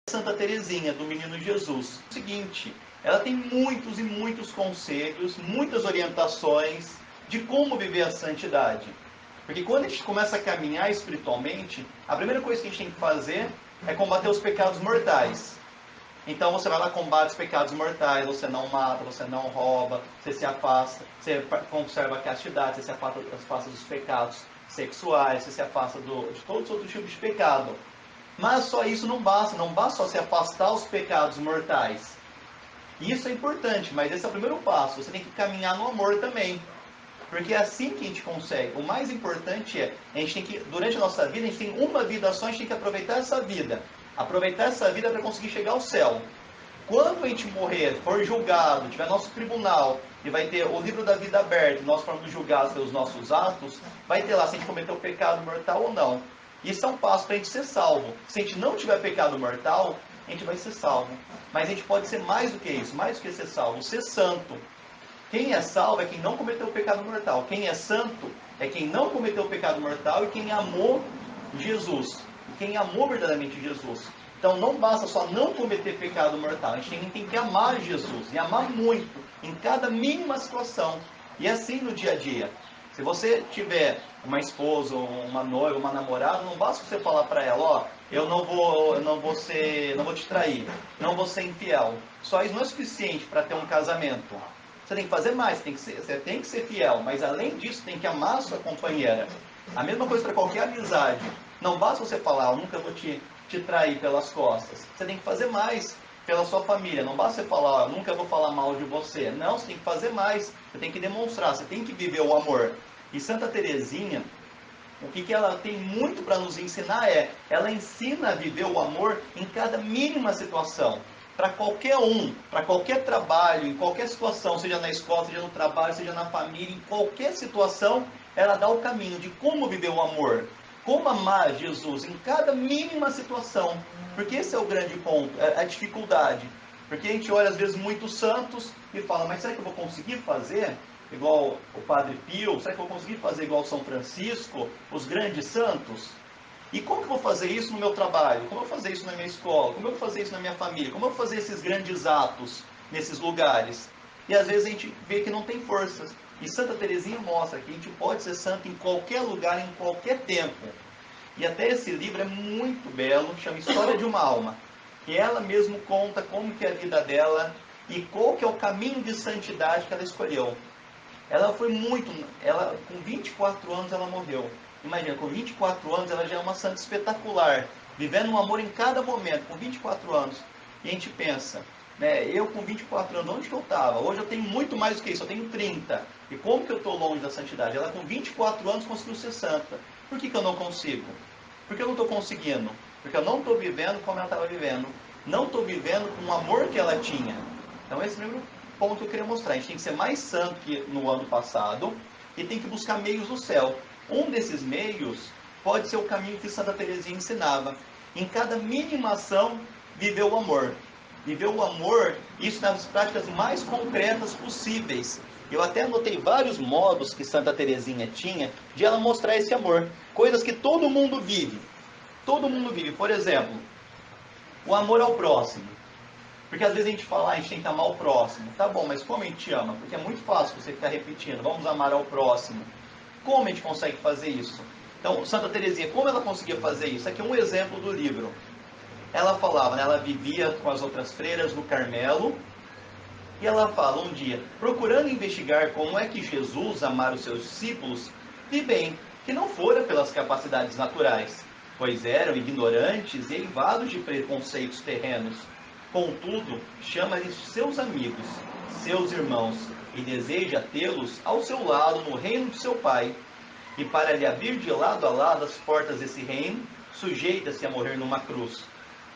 Santa Teresinha, do Menino Jesus. O seguinte, ela tem muitos e muitos conselhos, muitas orientações de como viver a santidade. Porque quando a gente começa a caminhar espiritualmente, a primeira coisa que a gente tem que fazer é combater os pecados mortais. Então você vai lá, combate os pecados mortais, você não mata, você não rouba, você se afasta, você conserva a castidade, você se afasta dos pecados sexuais, você se afasta de todos os outros tipos de pecado. Mas só isso não basta só se afastar os pecados mortais. Isso é importante, mas esse é o primeiro passo. Você tem que caminhar no amor também. Porque é assim que a gente consegue. O mais importante é, a gente tem que, durante a nossa vida, a gente tem uma vida só, a gente tem que aproveitar essa vida. Aproveitar essa vida para conseguir chegar ao céu. Quando a gente morrer, for julgado, tiver nosso tribunal, e vai ter o livro da vida aberto, nós formos julgados pelos nossos atos, vai ter lá se a gente cometeu pecado mortal ou não. Isso é um passo para a gente ser salvo. Se a gente não tiver pecado mortal, a gente vai ser salvo. Mas a gente pode ser mais do que isso, mais do que ser salvo, ser santo. Quem é salvo é quem não cometeu o pecado mortal. Quem é santo é quem não cometeu o pecado mortal e quem amou Jesus. Quem amou verdadeiramente Jesus. Então não basta só não cometer pecado mortal. A gente tem que amar Jesus. E amar muito, em cada mínima situação. E assim no dia a dia. Se você tiver uma esposa, uma noiva, uma namorada, não basta você falar para ela, ó, eu não vou te trair, não vou ser infiel. Só isso não é suficiente para ter um casamento. Você tem que fazer mais, você tem que ser fiel, mas além disso tem que amar a sua companheira. A mesma coisa para qualquer amizade. Não basta você falar, eu nunca vou te trair pelas costas. Você tem que fazer mais pela sua família. Não basta você falar, eu nunca vou falar mal de você. Não, você tem que fazer mais. Você tem que demonstrar, você tem que viver o amor. E Santa Teresinha, o que ela tem muito para nos ensinar ela ensina a viver o amor em cada mínima situação. Para qualquer um, para qualquer trabalho, em qualquer situação, seja na escola, seja no trabalho, seja na família, em qualquer situação, ela dá o caminho de como viver o amor. Como amar Jesus em cada mínima situação. Porque esse é o grande ponto, a dificuldade. Porque a gente olha às vezes muitos santos e fala, mas será que eu vou conseguir fazer igual o Padre Pio? Será que eu vou conseguir fazer igual São Francisco? Os grandes santos? E como que eu vou fazer isso no meu trabalho? Como eu vou fazer isso na minha escola? Como eu vou fazer isso na minha família? Como eu vou fazer esses grandes atos nesses lugares? E às vezes a gente vê que não tem forças. E Santa Teresinha mostra que a gente pode ser santo em qualquer lugar, em qualquer tempo. E até esse livro é muito belo, chama História de uma Alma. E ela mesmo conta como que é a vida dela e qual que é o caminho de santidade que ela escolheu. Ela foi com 24 anos ela morreu. Imagina, com 24 anos ela já é uma santa espetacular, vivendo um amor em cada momento, com 24 anos. E a gente pensa, né, eu com 24 anos, onde que eu estava? Hoje eu tenho muito mais do que isso, eu tenho 30. E como que eu estou longe da santidade? Ela com 24 anos conseguiu ser santa. Por que eu não consigo? Porque eu não estou conseguindo. Porque eu não estou vivendo como ela estava vivendo. Não estou vivendo com o amor que ela tinha. Então esse é o primeiro ponto que eu queria mostrar. A gente tem que ser mais santo que no ano passado e tem que buscar meios do céu. Um desses meios pode ser o caminho que Santa Teresinha ensinava. Em cada mínima ação, viver o amor. Viver o amor, isso nas práticas mais concretas possíveis. Eu até anotei vários modos que Santa Teresinha tinha de ela mostrar esse amor. Coisas que todo mundo vive. Todo mundo vive. Por exemplo, o amor ao próximo. Porque às vezes a gente fala, a gente tem que amar o próximo. Tá bom, mas como a gente ama? Porque é muito fácil você ficar repetindo, vamos amar ao próximo. Como a gente consegue fazer isso? Então, Santa Teresinha, como ela conseguia fazer isso? Aqui é um exemplo do livro. Ela falava, né, ela vivia com as outras freiras no Carmelo, e ela fala um dia, procurando investigar como é que Jesus amara os seus discípulos, vi bem que não fora pelas capacidades naturais, pois eram ignorantes e eivados de preconceitos terrenos. Contudo, chama-lhes seus amigos, seus irmãos, e deseja tê-los ao seu lado no reino de seu Pai. E para lhe abrir de lado a lado as portas desse reino, sujeita-se a morrer numa cruz.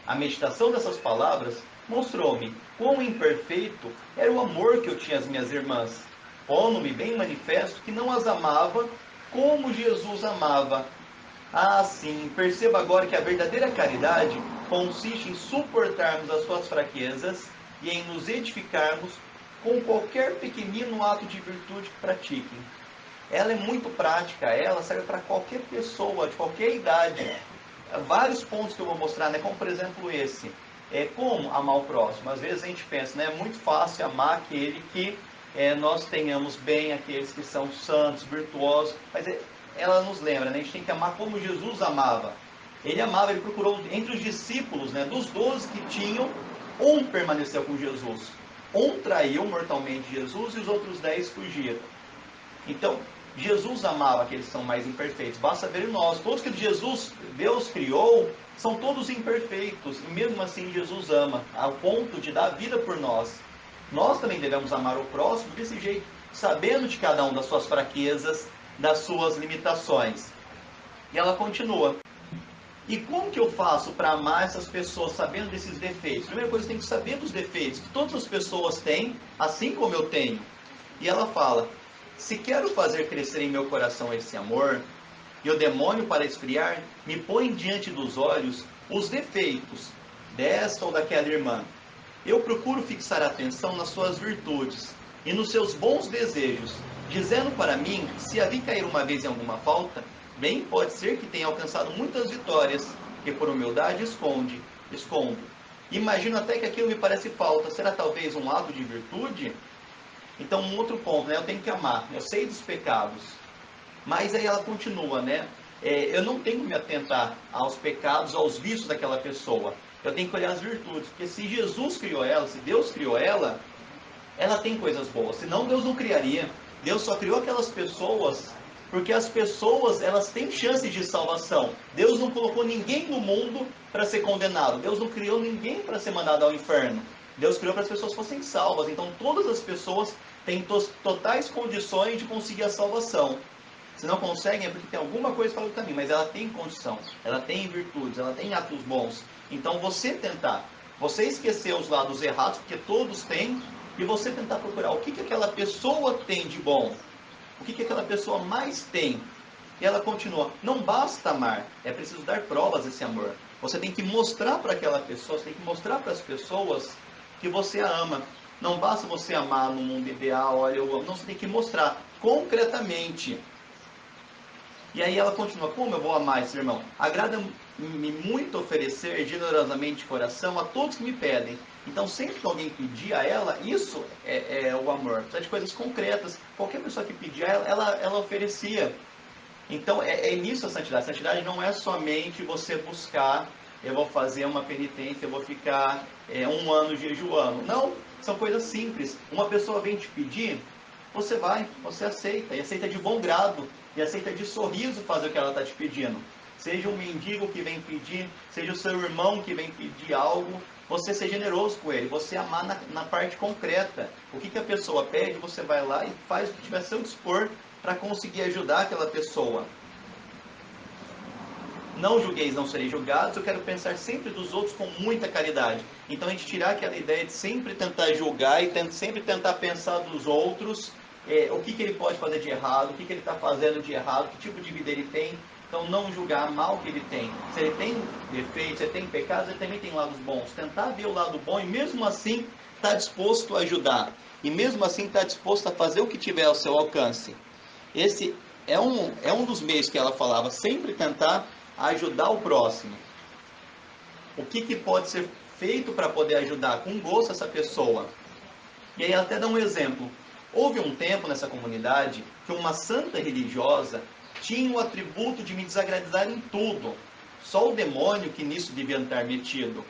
A meditação dessas palavras mostrou-me quão imperfeito era o amor que eu tinha às minhas irmãs, pondo-me bem manifesto que não as amava como Jesus amava. Ah, sim, perceba agora que a verdadeira caridade consiste em suportarmos as suas fraquezas e em nos edificarmos com qualquer pequenino ato de virtude que pratiquem. Ela é muito prática, ela serve para qualquer pessoa, de qualquer idade. Vários pontos que eu vou mostrar, né? Como por exemplo esse. como amar o próximo. Às vezes a gente pensa, né, é muito fácil amar aquele que nós tenhamos bem, aqueles que são santos, virtuosos, mas ela nos lembra, né, a gente tem que amar como Jesus amava. Ele amava, ele procurou entre os discípulos, né, dos 12 que tinham, um permaneceu com Jesus. Um traiu mortalmente Jesus e os outros 10 fugiram. Então, Jesus amava aqueles que são mais imperfeitos. Basta ver nós. Todos que Deus criou, são todos imperfeitos. E mesmo assim Jesus ama, ao ponto de dar vida por nós. Nós também devemos amar o próximo desse jeito, sabendo de cada um das suas fraquezas, das suas limitações. E ela continua. E como que eu faço para amar essas pessoas sabendo desses defeitos? Primeira coisa, tem que saber dos defeitos que todas as pessoas têm, assim como eu tenho. E ela fala: se quero fazer crescer em meu coração esse amor, e o demônio para esfriar, me põe diante dos olhos os defeitos desta ou daquela irmã. Eu procuro fixar a atenção nas suas virtudes e nos seus bons desejos, dizendo para mim que se a vi cair uma vez em alguma falta, bem pode ser que tenha alcançado muitas vitórias, que por humildade escondo. Imagino até que aquilo me parece falta. Será talvez um ato de virtude? Então, um outro ponto, né? Eu tenho que amar. Eu sei dos pecados. Mas aí ela continua, né? Eu não tenho que me atentar aos pecados, aos vícios daquela pessoa. Eu tenho que olhar as virtudes. Porque se Jesus criou ela, se Deus criou ela, ela tem coisas boas. Senão Deus não criaria. Deus só criou aquelas pessoas porque as pessoas, elas têm chances de salvação. Deus não colocou ninguém no mundo para ser condenado. Deus não criou ninguém para ser mandado ao inferno. Deus criou para as pessoas fossem salvas. Então todas as pessoas têm totais condições de conseguir a salvação. Se não conseguem é porque tem alguma coisa fora do caminho, mas ela tem condição, ela tem virtudes, ela tem atos bons. Então você tentar, você esquecer os lados errados, porque todos têm, e você tentar procurar o que aquela pessoa tem de bom, o que aquela pessoa mais tem. E ela continua: não basta amar, é preciso dar provas desse amor. Você tem que mostrar para aquela pessoa, você tem que mostrar para as pessoas que você a ama. Não basta você amar no mundo ideal, olha, eu amo. Não, você tem que mostrar concretamente. E aí ela continua: como eu vou amar esse irmão? Agrada-me muito oferecer generosamente de coração a todos que me pedem. Então, sempre que alguém pedir a ela, isso é o amor. Precisa de coisas concretas. Qualquer pessoa que pedir a ela, ela oferecia. Então, é nisso a santidade. A santidade não é somente você buscar, eu vou fazer uma penitência, eu vou ficar 1 ano jejuando. Não, são coisas simples. Uma pessoa vem te pedir, você vai, você aceita, e aceita de bom grado, e aceita de sorriso fazer o que ela está te pedindo. Seja um mendigo que vem pedir, seja o seu irmão que vem pedir algo, você ser generoso com ele, você amar na parte concreta. O que a pessoa pede, você vai lá e faz o que tiver a seu dispor para conseguir ajudar aquela pessoa. Não julgueis, não sereis julgados. Eu quero pensar sempre dos outros com muita caridade. Então a gente tirar aquela ideia de sempre tentar julgar e sempre tentar pensar dos outros, o que ele pode fazer de errado, o que ele está fazendo de errado, que tipo de vida ele tem. Então não julgar mal que ele tem. Se ele tem defeitos, se ele tem pecados, ele também tem lados bons. Tentar ver o lado bom e mesmo assim estar disposto a ajudar. E mesmo assim estar disposto a fazer o que tiver ao seu alcance. Esse é um dos meios que ela falava, sempre tentar ajudar o próximo. O que pode ser feito para poder ajudar com gosto essa pessoa? E aí ela até dá um exemplo. Houve um tempo nessa comunidade que uma santa religiosa tinha o atributo de me desagradar em tudo. Só o demônio que nisso devia estar metido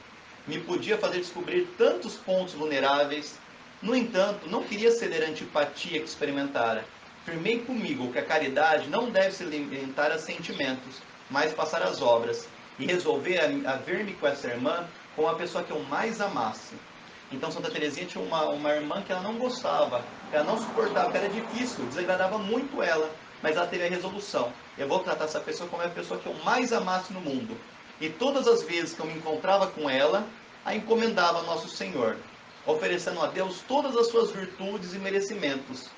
me podia fazer descobrir tantos pontos vulneráveis. No entanto, não queria ceder à antipatia que experimentara. Firmei comigo que a caridade não deve se limitar a sentimentos, mas passar às obras, e resolver a ver-me com essa irmã como a pessoa que eu mais amasse. Então Santa Teresinha tinha uma irmã que ela não gostava, ela não suportava, que era difícil, desagradava muito ela, mas ela teve a resolução: eu vou tratar essa pessoa como a pessoa que eu mais amasse no mundo. E todas as vezes que eu me encontrava com ela, a encomendava a Nosso Senhor, oferecendo a Deus todas as suas virtudes e merecimentos.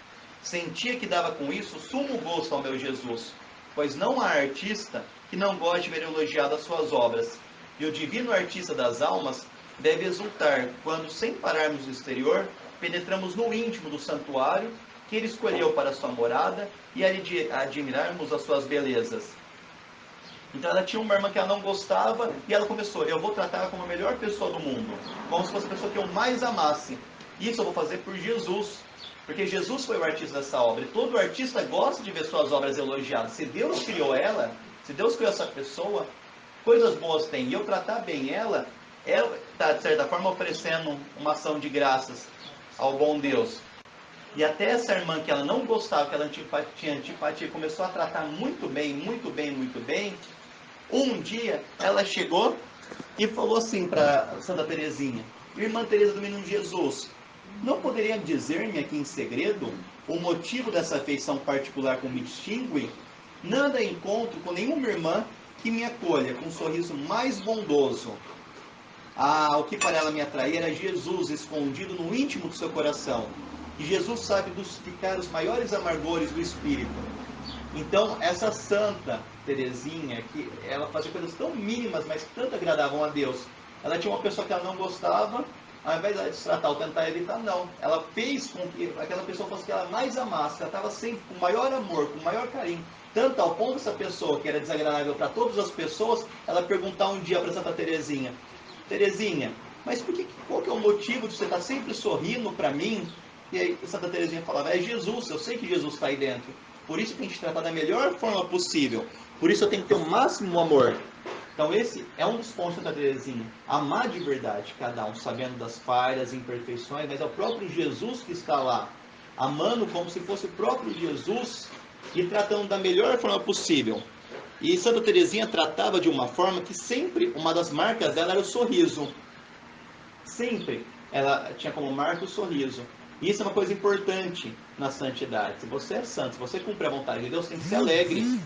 Sentia que dava com isso sumo gosto ao meu Jesus, pois não há artista que não goste de ver elogiado as suas obras. E o divino artista das almas deve exultar quando, sem pararmos no exterior, penetramos no íntimo do santuário que ele escolheu para sua morada e admirarmos as suas belezas. Então ela tinha uma irmã que ela não gostava e ela começou, eu vou tratar ela como a melhor pessoa do mundo, como se fosse a pessoa que eu mais amasse. Isso eu vou fazer por Jesus, porque Jesus foi o artista dessa obra, e todo artista gosta de ver suas obras elogiadas. Se Deus criou ela, se Deus criou essa pessoa, coisas boas tem, e eu tratar bem ela, ela está, de certa forma, oferecendo uma ação de graças ao bom Deus. E até essa irmã que ela não gostava, que ela tinha antipatia, começou a tratar muito bem, muito bem, muito bem. Um dia ela chegou e falou assim para Santa Teresinha: Irmã Teresa do Menino Jesus, não poderia dizer-me aqui em segredo o motivo dessa afeição particular que me distingue? Nada encontro com nenhuma irmã que me acolha com um sorriso mais bondoso. Ah, o que para ela me atraía era Jesus escondido no íntimo do seu coração. E Jesus sabe dosificar os maiores amargores do espírito. Então, essa Santa Teresinha, que ela fazia coisas tão mínimas, mas que tanto agradavam a Deus. Ela tinha uma pessoa que ela não gostava, ao invés de destratar ou tentar evitar, não. Ela fez com que aquela pessoa fosse que ela mais amasse. Ela estava sempre com maior amor, com maior carinho. Tanto ao ponto dessa pessoa, que era desagradável para todas as pessoas, ela perguntar um dia para Santa Teresinha: Teresinha, mas qual que é o motivo de você estar sempre sorrindo para mim? E aí Santa Teresinha falava: é Jesus, eu sei que Jesus está aí dentro. Por isso tem que te tratar da melhor forma possível. Por isso eu tenho que ter o máximo amor. Então esse é um dos pontos da Santa Teresinha. Amar de verdade cada um, sabendo das falhas, imperfeições, mas é o próprio Jesus que está lá, amando como se fosse o próprio Jesus e tratando da melhor forma possível. E Santa Teresinha tratava de uma forma que sempre, uma das marcas dela era o sorriso. Sempre ela tinha como marca o sorriso. E isso é uma coisa importante na santidade. Se você é santo, se você cumpre a vontade de Deus, tem que ser alegre.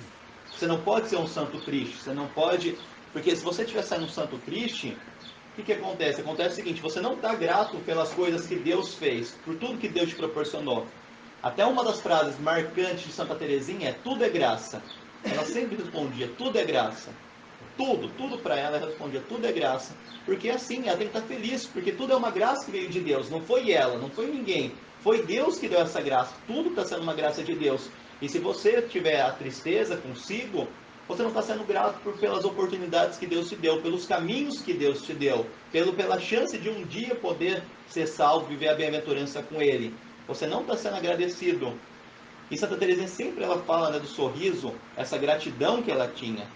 Você não pode ser um santo triste. Você não pode... Porque se você estiver sendo um santo triste, o que acontece? Acontece o seguinte: você não está grato pelas coisas que Deus fez, por tudo que Deus te proporcionou. Até uma das frases marcantes de Santa Teresinha é: tudo é graça. Ela sempre respondia: tudo é graça. Tudo para ela respondia: tudo é graça. Porque assim, ela tem que estar feliz, porque tudo é uma graça que veio de Deus. Não foi ela, não foi ninguém. Foi Deus que deu essa graça. Tudo está sendo uma graça de Deus. E se você tiver a tristeza consigo, você não está sendo grato pelas oportunidades que Deus te deu, pelos caminhos que Deus te deu, pela chance de um dia poder ser salvo, viver a bem-aventurança com Ele. Você não está sendo agradecido. E Santa Teresinha sempre ela fala, né, do sorriso, essa gratidão que ela tinha.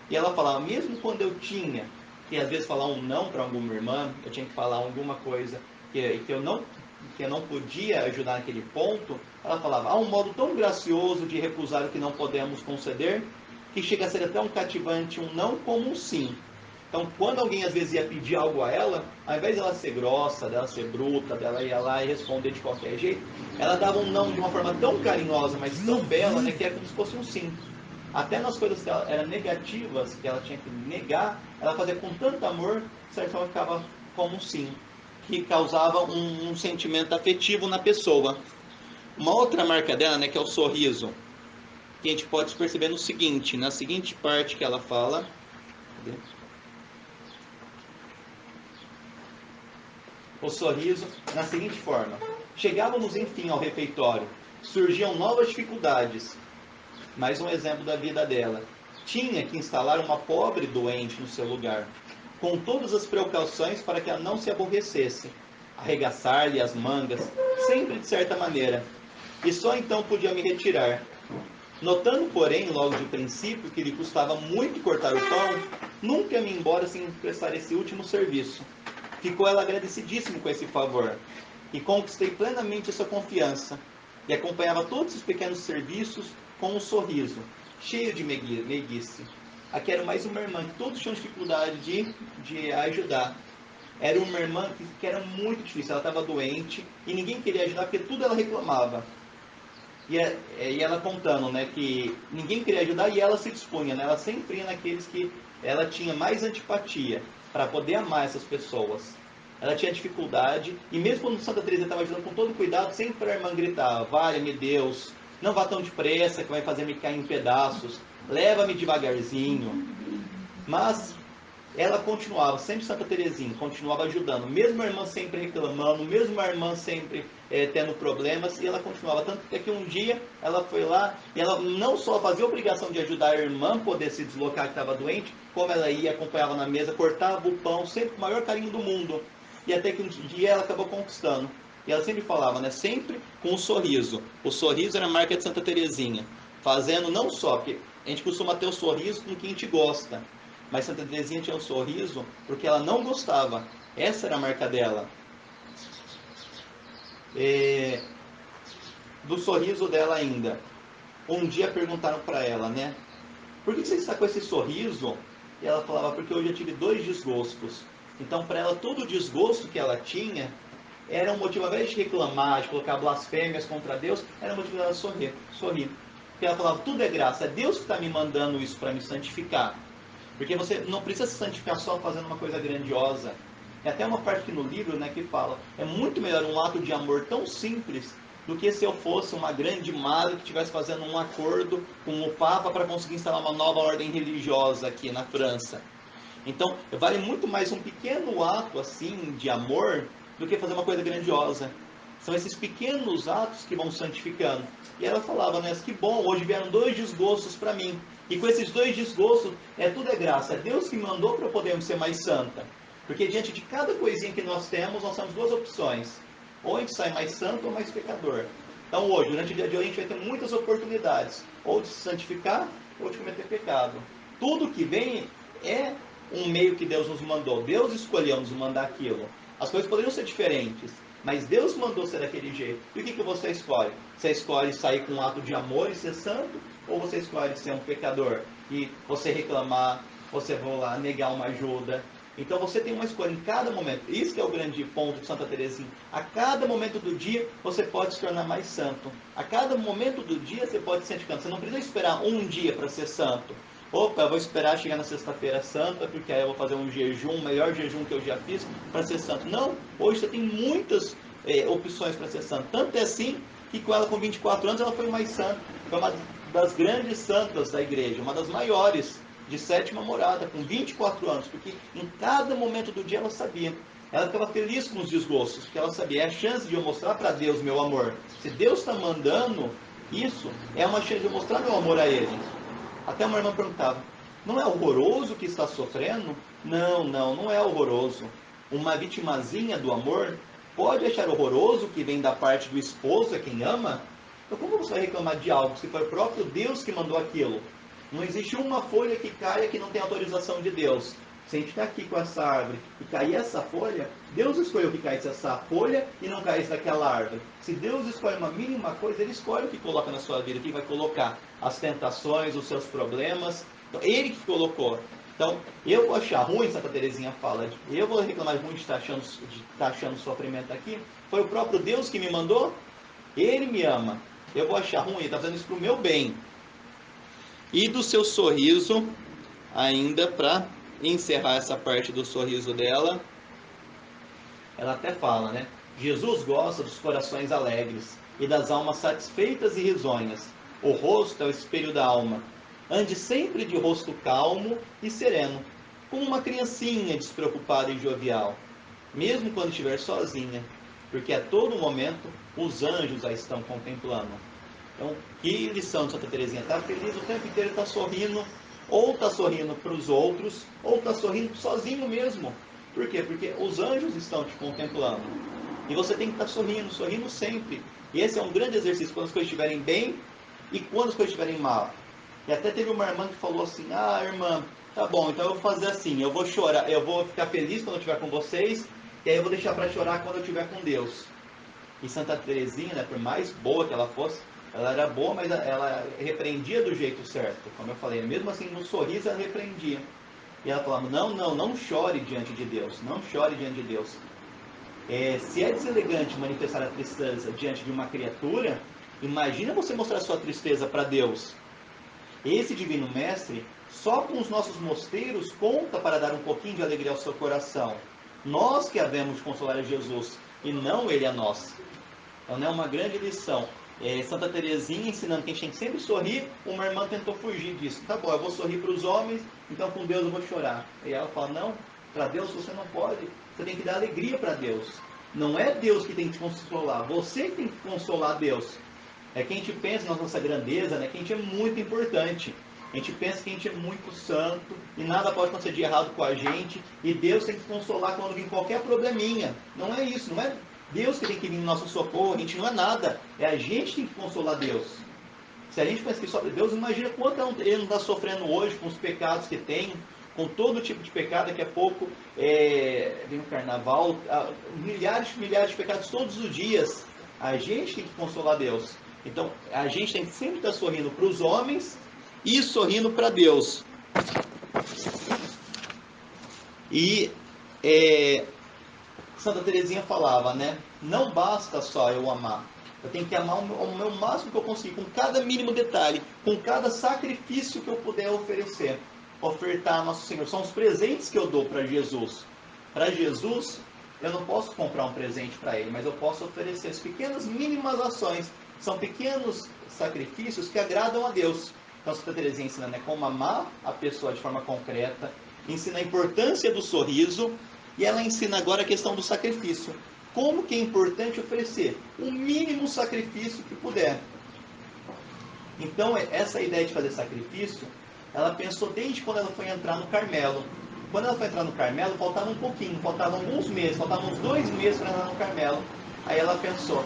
E ela falava, mesmo quando eu tinha que às vezes falar um não para alguma irmã, eu tinha que falar alguma coisa que eu não podia ajudar naquele ponto, ela falava: há um modo tão gracioso de recusar o que não podemos conceder, que chega a ser até um cativante um não como um sim. Então, quando alguém às vezes ia pedir algo a ela, ao invés dela ser grossa, dela ser bruta, dela ir lá e responder de qualquer jeito, ela dava um não de uma forma tão carinhosa, mas tão bela, né, que é como se fosse um sim. Até nas coisas que eram negativas, que ela tinha que negar, ela fazia com tanto amor, de certa forma ficava como um sim, que causava um sentimento afetivo na pessoa. Uma outra marca dela, né, que é o sorriso, que a gente pode perceber no seguinte, na seguinte parte que ela fala. Cadê? O sorriso na seguinte forma: chegávamos enfim ao refeitório, surgiam novas dificuldades. Mais um exemplo da vida dela. Tinha que instalar uma pobre doente no seu lugar, com todas as precauções para que ela não se aborrecesse, arregaçar-lhe as mangas, sempre de certa maneira, e só então podia me retirar. Notando, porém, logo de princípio que lhe custava muito cortar o pão, nunca me embora sem prestar esse último serviço. Ficou ela agradecidíssima com esse favor, e conquistei plenamente a sua confiança, e acompanhava todos os pequenos serviços com um sorriso, cheio de meiguice. Aqui era mais uma irmã que todos tinham dificuldade de ajudar. Era uma irmã que era muito difícil, ela estava doente, e ninguém queria ajudar porque tudo ela reclamava. E ela contando, né, que ninguém queria ajudar e ela se dispunha, né, ela sempre ia naqueles que ela tinha mais antipatia, para poder amar essas pessoas. Ela tinha dificuldade, e mesmo quando Santa Teresa estava ajudando com todo cuidado, sempre a irmã gritava: valha-me Deus, não vá tão depressa que vai fazer me cair em pedaços, leva-me devagarzinho. Mas ela continuava, sempre Santa Teresinha, continuava ajudando, mesmo a irmã sempre reclamando, mesmo a irmã sempre tendo problemas, e ela continuava. Tanto que um dia ela foi lá, e ela não só fazia a obrigação de ajudar a irmã a poder se deslocar que estava doente, como ela ia, acompanhava na mesa, cortava o pão, sempre com o maior carinho do mundo. E até que um dia ela acabou conquistando. E ela sempre falava, né? Sempre com um sorriso. O sorriso era a marca de Santa Teresinha. Fazendo não só, porque a gente costuma ter o sorriso com quem a gente gosta. Mas Santa Teresinha tinha um sorriso porque ela não gostava. Essa era a marca dela. Do sorriso dela ainda. Um dia perguntaram para ela, né? Por que você está com esse sorriso? E ela falava, porque eu já tive 2 desgostos. Então, para ela, todo o desgosto que ela tinha era um motivo, ao invés de reclamar, de colocar blasfêmias contra Deus, era um motivo dela sorrir. Porque ela falava, tudo é graça, é Deus que está me mandando isso para me santificar. Porque você não precisa se santificar só fazendo uma coisa grandiosa. É até uma parte aqui no livro, né, que fala, é muito melhor um ato de amor tão simples do que se eu fosse uma grande madre que estivesse fazendo um acordo com o Papa para conseguir instalar uma nova ordem religiosa aqui na França. Então, vale muito mais um pequeno ato assim de amor do que fazer uma coisa grandiosa. São esses pequenos atos que vão santificando. E ela falava, né, que bom, hoje vieram 2 desgostos para mim. E com esses 2 desgostos, tudo é graça. É Deus que mandou para podermos ser mais santa. Porque diante de cada coisinha que nós temos 2 opções. Ou a gente sai mais santo ou mais pecador. Então hoje, durante o dia de hoje, a gente vai ter muitas oportunidades. Ou de se santificar, ou de cometer pecado. Tudo que vem é um meio que Deus nos mandou. Deus escolheu nos mandar aquilo. As coisas poderiam ser diferentes, mas Deus mandou ser daquele jeito. E o que você escolhe? Você escolhe sair com um ato de amor e ser santo? Ou você escolhe ser um pecador e você reclamar, você vai lá negar uma ajuda? Então você tem uma escolha em cada momento. Isso que é o grande ponto de Santa Teresinha. A cada momento do dia você pode se tornar mais santo. A cada momento do dia você pode se santificando. Você não precisa esperar um dia para ser santo. Opa, eu vou esperar chegar na sexta-feira santa, porque aí eu vou fazer um jejum, o melhor jejum que eu já fiz para ser santo. Não, hoje você tem muitas opções para ser santo. Tanto é assim que com ela com 24 anos ela foi mais santa. Foi uma das grandes santas da igreja, uma das maiores, de 7ª morada, com 24 anos, porque em cada momento do dia ela sabia. Ela ficava feliz com os desgostos, porque ela sabia, é a chance de eu mostrar para Deus meu amor. Se Deus está mandando isso, é uma chance de eu mostrar meu amor a Ele. Até uma irmã perguntava, não é horroroso o que está sofrendo? Não, não é horroroso. Uma vitimazinha do amor pode achar horroroso o que vem da parte do esposo, é quem ama? Então como você vai reclamar de algo se foi o próprio Deus que mandou aquilo? Não existe uma folha que caia que não tenha autorização de Deus. Se a gente está aqui com essa árvore e cair essa folha, Deus escolheu que caísse essa folha e não caísse daquela árvore. Se Deus escolhe uma mínima coisa, Ele escolhe o que coloca na sua vida, o que vai colocar as tentações, os seus problemas. Então, Ele que colocou. Então, eu vou achar ruim, Santa Teresinha fala, eu vou reclamar ruim de estar achando sofrimento aqui. Foi o próprio Deus que me mandou, Ele me ama. Eu vou achar ruim, Ele está fazendo isso para o meu bem. E do seu sorriso, ainda para encerrar essa parte do sorriso dela, ela até fala, né? Jesus gosta dos corações alegres e das almas satisfeitas e risonhas. O rosto é o espelho da alma. Ande sempre de rosto calmo e sereno, como uma criancinha despreocupada e jovial, mesmo quando estiver sozinha, porque a todo momento os anjos a estão contemplando. Então, que lição de Santa Teresinha? Está feliz o tempo inteiro, está sorrindo, ou está sorrindo para os outros, ou está sorrindo sozinho mesmo. Por quê? Porque os anjos estão te contemplando. E você tem que estar sorrindo, sorrindo sempre. E esse é um grande exercício quando as coisas estiverem bem e quando as coisas estiverem mal. E até teve uma irmã que falou assim, irmã, tá bom, então eu vou fazer assim, eu vou chorar, eu vou ficar feliz quando eu estiver com vocês, e aí eu vou deixar para chorar quando eu estiver com Deus. E Santa Teresinha, né, por mais boa que ela fosse, ela era boa, mas ela repreendia do jeito certo. Como eu falei, mesmo assim, no sorriso ela repreendia. E ela falava, não chore diante de Deus, não chore diante de Deus. Se é deselegante manifestar a tristeza diante de uma criatura, imagina você mostrar sua tristeza para Deus. Esse Divino Mestre, só com os nossos mosteiros, conta para dar um pouquinho de alegria ao seu coração. Nós que havemos de consolar a Jesus, e não Ele a nós. Então é uma grande lição. Santa Teresinha ensinando que a gente tem que sempre sorrir. Uma irmã tentou fugir disso. Tá bom, eu vou sorrir para os homens, então com Deus eu vou chorar. E ela fala, não, para Deus você não pode. Você tem que dar alegria para Deus. Não é Deus que tem que te consolar, você que tem que consolar Deus. É que a gente pensa na nossa grandeza, né? Que a gente é muito importante. A gente pensa que a gente é muito santo e nada pode acontecer de errado com a gente. E Deus tem que consolar quando vir qualquer probleminha. Não é isso, não é Deus que tem que vir no nosso socorro. A gente não é nada. É a gente que tem que consolar Deus. Se a gente pensa que só Deus, imagina quanto ele não está sofrendo hoje com os pecados que tem, com todo tipo de pecado. Daqui a pouco vem o carnaval, milhares de pecados todos os dias. A gente tem que consolar Deus. Então, a gente tem que sempre estar sorrindo para os homens e sorrindo para Deus. E Santa Teresinha falava, né? Não basta só eu amar. Eu tenho que amar o meu máximo que eu conseguir, com cada mínimo detalhe, com cada sacrifício que eu puder oferecer. Ofertar a Nosso Senhor. São os presentes que eu dou para Jesus. Para Jesus, eu não posso comprar um presente para Ele, mas eu posso oferecer as pequenas, mínimas ações. São pequenos sacrifícios que agradam a Deus. Então, Santa Teresinha ensina, né, como amar a pessoa de forma concreta, ensina a importância do sorriso, e ela ensina agora a questão do sacrifício. Como que é importante oferecer o mínimo sacrifício que puder. Então, essa ideia de fazer sacrifício, ela pensou desde quando ela foi entrar no Carmelo. Quando ela foi entrar no Carmelo, faltava um pouquinho, faltavam alguns meses, faltavam uns 2 meses para entrar no Carmelo. Aí ela pensou,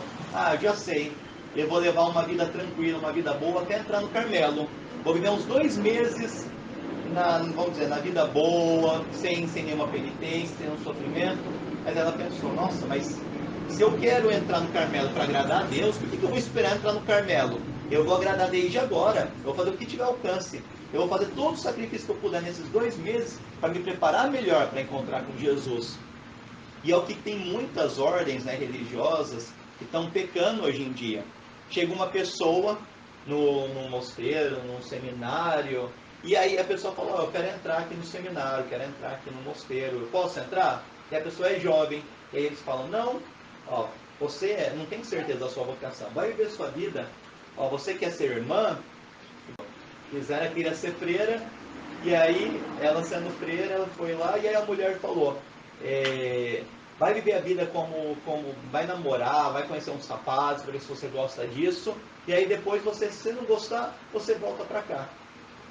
eu já sei, eu vou levar uma vida tranquila, uma vida boa até entrar no Carmelo. Vou viver uns 2 meses vamos dizer, na vida boa, sem nenhuma penitência, sem nenhum sofrimento. Mas ela pensou, nossa, mas se eu quero entrar no Carmelo para agradar a Deus, por que eu vou esperar entrar no Carmelo? Eu vou agradar desde agora, eu vou fazer o que tiver alcance. Eu vou fazer todo o sacrifício que eu puder nesses 2 meses para me preparar melhor para encontrar com Jesus. E é o que tem muitas ordens, né, religiosas que estão pecando hoje em dia. Chega uma pessoa num mosteiro, num seminário, e aí a pessoa fala, eu quero entrar aqui no seminário, quero entrar aqui no mosteiro, eu posso entrar? E a pessoa é jovem, e aí eles falam, não, você não tem certeza da sua vocação, vai viver sua vida, você quer ser irmã, quiser queria ser freira, e aí ela sendo freira, ela foi lá, e aí a mulher falou, vai viver a vida como vai namorar, vai conhecer uns rapazes, para ver se você gosta disso, e aí depois se você não gostar, você volta para cá.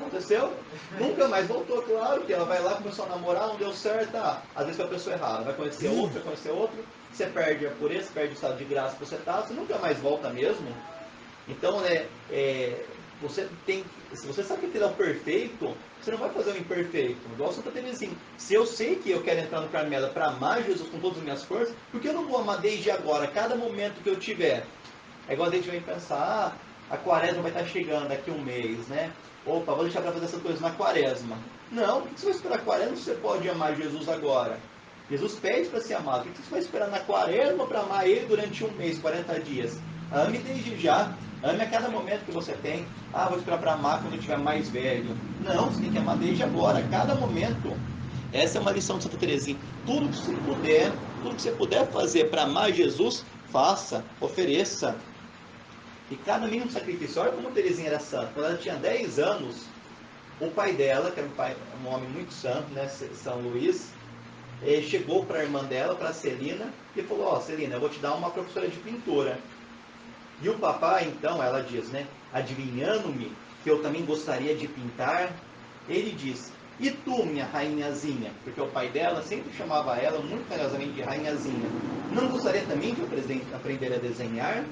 Aconteceu? Nunca mais voltou, claro, que ela vai lá, começou a namorar, não deu certo, às vezes foi a pessoa errada, vai conhecer outro, você perde a pureza, perde o estado de graça que você está, você nunca mais volta mesmo. Então, você tem, se você sabe que ele é o perfeito, você não vai fazer o imperfeito. Igual Santa Teresinha. Se eu sei que eu quero entrar no Carmelo para amar Jesus com todas as minhas forças, por que eu não vou amar desde agora, cada momento que eu tiver? É igual a gente vem pensar, a quaresma vai estar chegando daqui a um mês, né? Opa, vou deixar para fazer essas coisas na quaresma. Não, por que você vai esperar a quaresma se você pode amar Jesus agora? Jesus pede para ser amado. Por que você vai esperar na quaresma para amar Ele durante 1 mês, 40 dias? Ame desde já. Ame a cada momento que você tem. Vou esperar para amar quando eu estiver mais velho. Não, você tem que amar desde agora, a cada momento. Essa é uma lição de Santa Teresinha. Tudo que você puder fazer para amar Jesus, faça, ofereça. E cada mínimo sacrifício. Olha como Teresinha era santa. Quando ela tinha 10 anos, o pai dela, que era um homem muito santo, né, São Luís, chegou para a irmã dela, para a Celina, e falou, Celina, eu vou te dar uma professora de pintura. E o papai, então, ela diz, né, adivinhando-me que eu também gostaria de pintar, ele diz, e tu, minha rainhazinha? Porque o pai dela sempre chamava ela muito carinhosamente de rainhazinha. Não gostaria também de aprender a desenhar?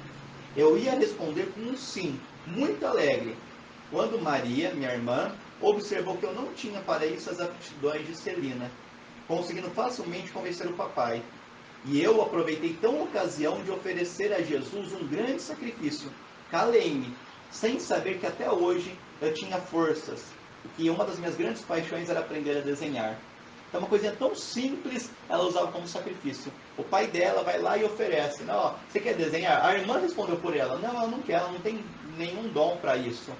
Eu ia responder com um sim, muito alegre, quando Maria, minha irmã, observou que eu não tinha para isso as aptidões de Celina, conseguindo facilmente convencer o papai. E eu aproveitei tão a ocasião de oferecer a Jesus um grande sacrifício. Calei-me, sem saber que até hoje eu tinha forças, e que uma das minhas grandes paixões era aprender a desenhar. Então, uma coisinha tão simples, ela usava como sacrifício. O pai dela vai lá e oferece. Não, você quer desenhar? A irmã respondeu por ela. Não, ela não quer, ela não tem nenhum dom para isso.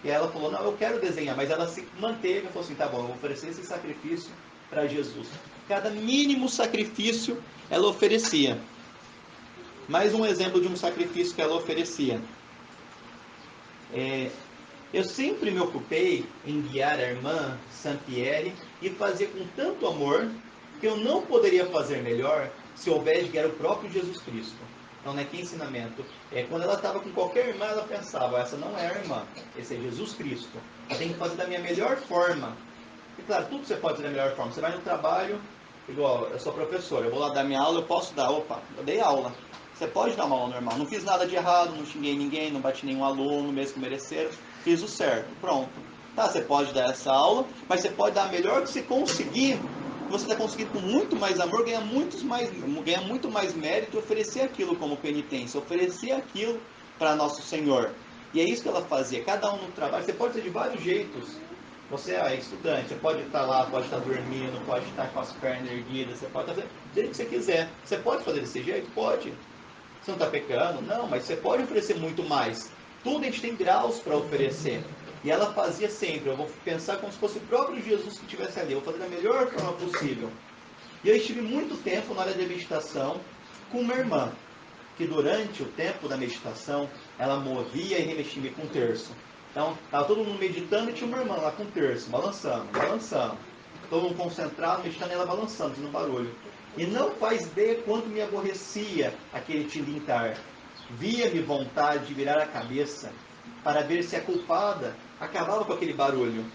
E ela falou, não, eu quero desenhar. Mas ela se manteve e falou assim, tá bom, eu vou oferecer esse sacrifício para Jesus. Cada mínimo sacrifício ela oferecia. Mais um exemplo de um sacrifício que ela oferecia. Eu sempre me ocupei em guiar a irmã Sampieri e fazer com tanto amor que eu não poderia fazer melhor se houvesse guiar o próprio Jesus Cristo. Então, né, que ensinamento? Quando ela estava com qualquer irmã, ela pensava, essa não é a irmã, esse é Jesus Cristo. Eu tenho que fazer da minha melhor forma. E claro, tudo você pode fazer da melhor forma. Você vai no trabalho, igual, eu sou professor, eu vou lá dar minha aula, eu posso dar, opa, eu dei aula. Você pode dar uma aula normal. Não fiz nada de errado, não xinguei ninguém, não bati nenhum aluno, mesmo que mereceram. Fiz o certo, pronto. Tá, você pode dar essa aula, mas você pode dar a melhor que você conseguir. Você está conseguindo com muito mais amor, ganha muito mais mérito e oferecer aquilo como penitência, oferecer aquilo para nosso Senhor. E é isso que ela fazia. Cada um no trabalho, você pode ser de vários jeitos. Você é estudante, você pode estar lá, pode estar dormindo, pode estar com as pernas erguidas, você pode fazer do jeito que você quiser. Você pode fazer desse jeito? Pode. Você não está pecando? Não, mas você pode oferecer muito mais. Tudo a gente tem graus para oferecer. E ela fazia sempre, eu vou pensar como se fosse o próprio Jesus que estivesse ali, eu vou fazer da melhor forma possível. E eu estive muito tempo na área de meditação com uma irmã, que durante o tempo da meditação, ela movia e remexia com um terço. Então, estava todo mundo meditando e tinha uma irmã lá com um terço, balançando, balançando. Todo mundo concentrado, meditando e ela balançando, fazendo barulho. E não faz ideia quanto me aborrecia aquele tilintar. Via-me vontade de virar a cabeça para ver se a culpada acabava com aquele barulho.